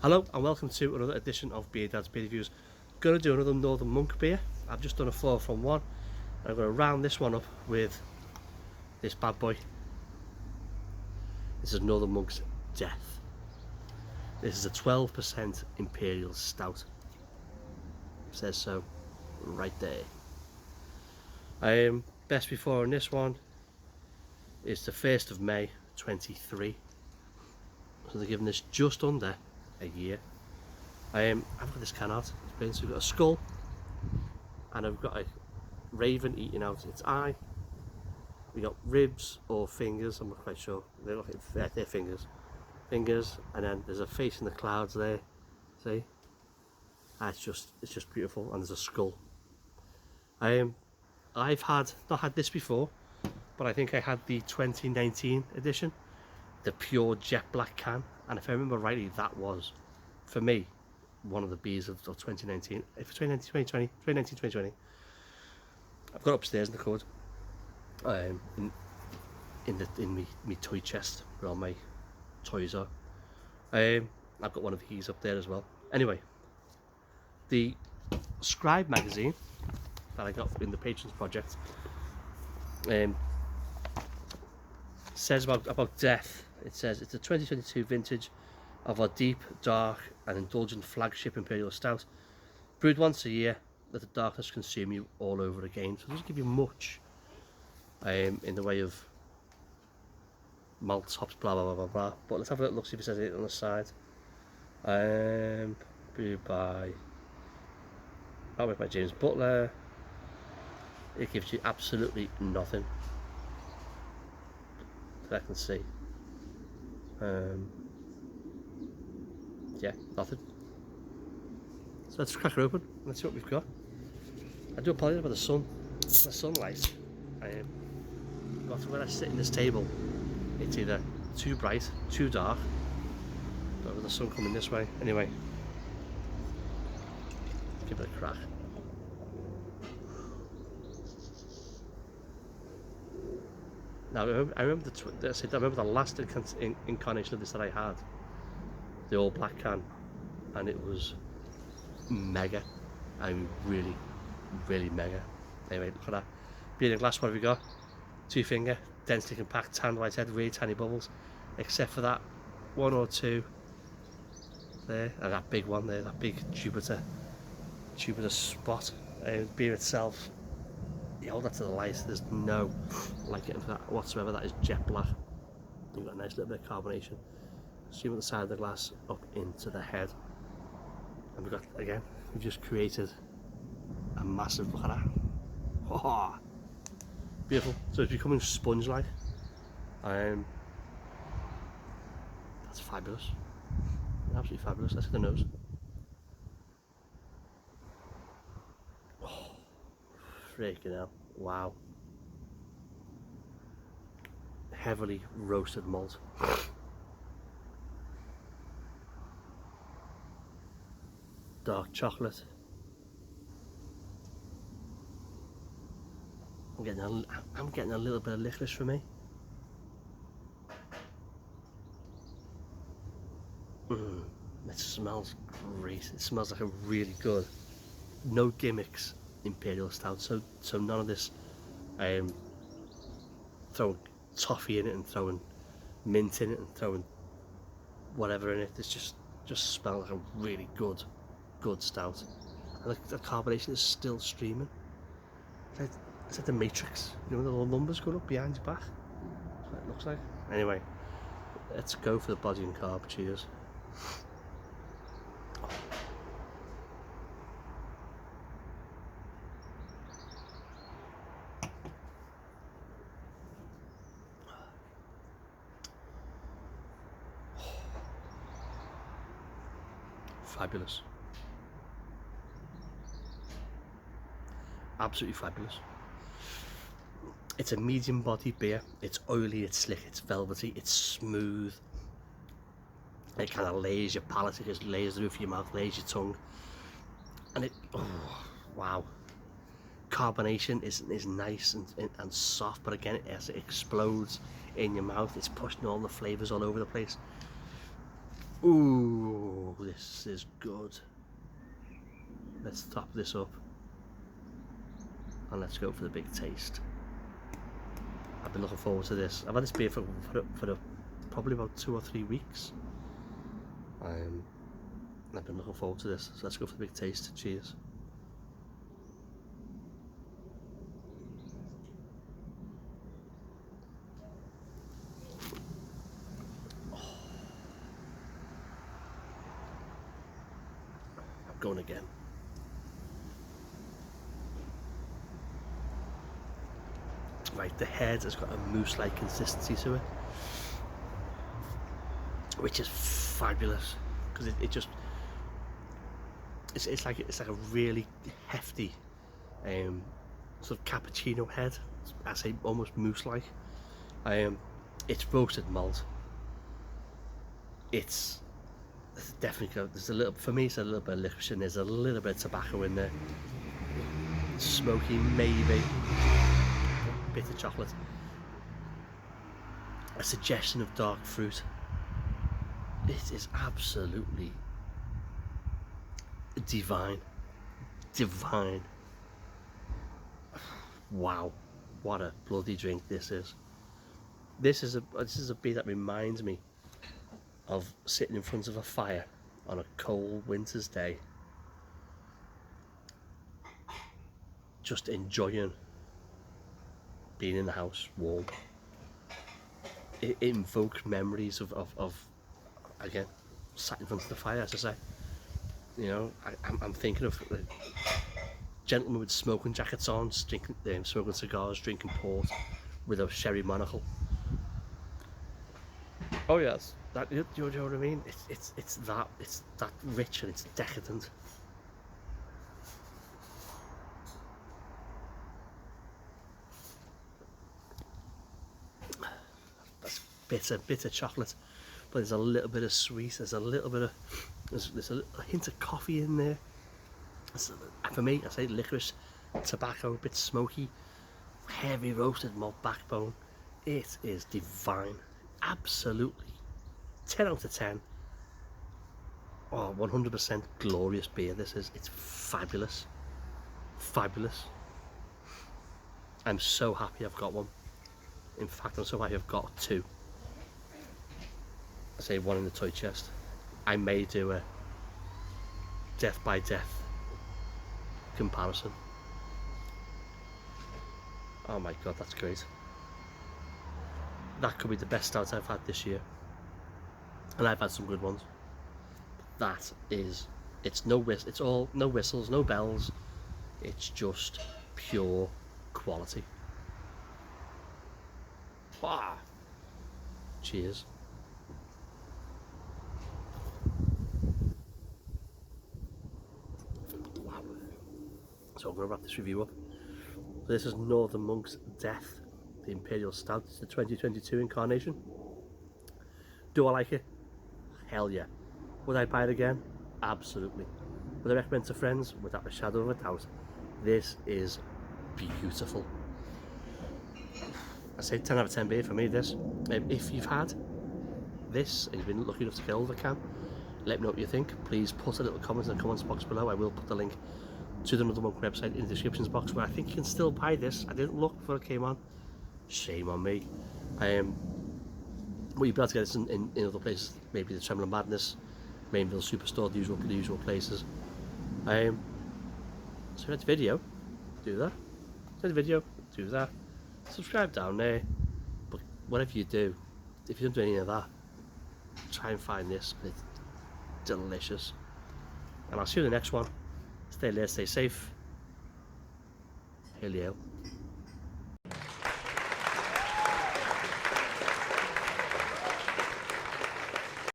Hello and welcome to another edition of Beer Dad's Beer Reviews. Gonna do another Northern Monk beer. I've just done a 4 from 1. I'm gonna round this one up with this bad boy. This is Northern Monk's Death. This is a 12% Imperial Stout. It says so right there. Best before on this one is the 1st of May 23. So they're giving this just under a year. I've got this can out. So we've got a skull and I've got a raven eating out its eye. We got ribs or fingers, I'm not quite sure. They're fingers. Fingers, and then there's a face in the clouds there. See? It's just beautiful, and there's a skull. I've not had this before, but I think I had the 2019 edition, the pure jet black can, and if I remember rightly, that was, for me, one of the beers of 2019. If 2019, 2020, I've got upstairs in the cupboard, in me toy chest where all my toys are. I've got one of these up there as well. Anyway, the Scribe magazine that I got in the Patrons Project says about Death. It says it's a 2022 vintage of our deep, dark and indulgent flagship Imperial Stout, brewed once a year, let the darkness consume you all over again. So it doesn't give you much in the way of malts, hops, blah blah blah blah blah. But let's have a little look, see if it says it on the side. Brewed by James Butler. It gives you absolutely nothing that I can see. Yeah, nothing. So let's crack her open. Let's see what we've got. I do apologise about the sunlight. Got to where I sit in this table, it's either too bright, too dark, but with the sun coming this way. Anyway, give it a crack. Now I remember the last incarnation of this that I had, the all black can, and it was mega. I mean, really mega. Anyway, look at that. Beer in glass, what have we got? 2 finger, densely compact, tanned white head, really tiny bubbles, except for that 1 or 2 there, and that big one there, that big Jupiter spot. Beer itself, you hold that to the light, there's no light getting to that whatsoever. That is jet black. You've got a nice little bit of carbonation. Stream at the side of the glass up into the head, and we've just created a massive, look at that. Oh, beautiful. So it's becoming sponge like. That's fabulous. Absolutely fabulous. Let's get the nose. Oh, freaking hell. Wow. Heavily roasted malt. Dark chocolate. I'm getting a little bit of licorice for me. It smells great. It smells like a really good, no gimmicks Imperial Stout. So none of this throwing toffee in it and throwing mint in it and throwing whatever in it. It's just smells like a really good stout. And the carbonation is still streaming. It's like the Matrix, you know, the little numbers going up behind your back. That's what it looks like. Anyway, let's go for the body and carb. Cheers. Fabulous. Absolutely fabulous. It's a medium body beer. It's oily, it's slick, it's velvety, it's smooth. It kind of lays your palate, it just lays the roof of your mouth, lays your tongue. And wow. Carbonation is nice and soft, but again, as it explodes in your mouth, it's pushing all the flavours all over the place. Ooh, this is good. Let's top this up and let's go for the big taste. I've been looking forward to this. I've had this beer for probably about 2 or 3 weeks. I've been looking forward to this, so let's go for the big taste. Cheers. I'm going again. Right, the head has got a mousse-like consistency to it, which is fabulous because it just it's like a really hefty sort of cappuccino head. I say almost mousse-like. It's roasted malt. It's definitely got, there's a little, for me it's a little bit of licorice and there's a little bit of tobacco in there. Smoky maybe. Bit of chocolate, a suggestion of dark fruit. It is absolutely divine. Wow, what a bloody drink this is. This is a beer that reminds me of sitting in front of a fire on a cold winter's day, just enjoying being in the house, warm. It invokes memories of again, sat in front of the fire, as I say. You know, I'm thinking of gentlemen with smoking jackets on, smoking cigars, drinking port with a sherry monocle. Oh yes, that, you know what I mean? It's that rich and it's decadent. Bitter chocolate, but there's a little bit of sweet. There's a little bit of there's a hint of coffee in there. For me, I say licorice, tobacco, a bit smoky, heavy roasted malt backbone. It is divine, absolutely 10 out of 10. Oh, 100% glorious beer. This is. It's fabulous, fabulous. I'm so happy I've got one. In fact, I'm so happy I've got 2. I say 1 in the toy chest. I may do a death by death comparison. Oh my god, that's great. That could be the best stout I've had this year, and I've had some good ones. That is, it's no whistles, no bells. It's just pure quality. Wow. Cheers. Wow. So I'm going to wrap this review up. So this is Northern Monk's Death, the Imperial Stout. It's the 2022 incarnation. Do I like it? Hell yeah. Would I buy it again? Absolutely. Would I recommend to friends? Without a shadow of a doubt. This is beautiful. I say 10 out of 10 beer for me, this. If you've had this and you've been lucky enough to get hold of a can, let me know what you think. Please put a little comment in the comments box below. I will put the link to the Northern Monk website in the descriptions box, where I think you can still buy this. I didn't look before it came on. Shame on me. Well, you'll be able to get this in other places, maybe the Trembling Madness, Mainville Superstore, the usual places. So if you like the video, do that. If you like the video, do that. Subscribe down there. But whatever you do, if you don't do any of that, try and find this. It's delicious. And I'll see you in the next one. Stay late, stay safe. Hail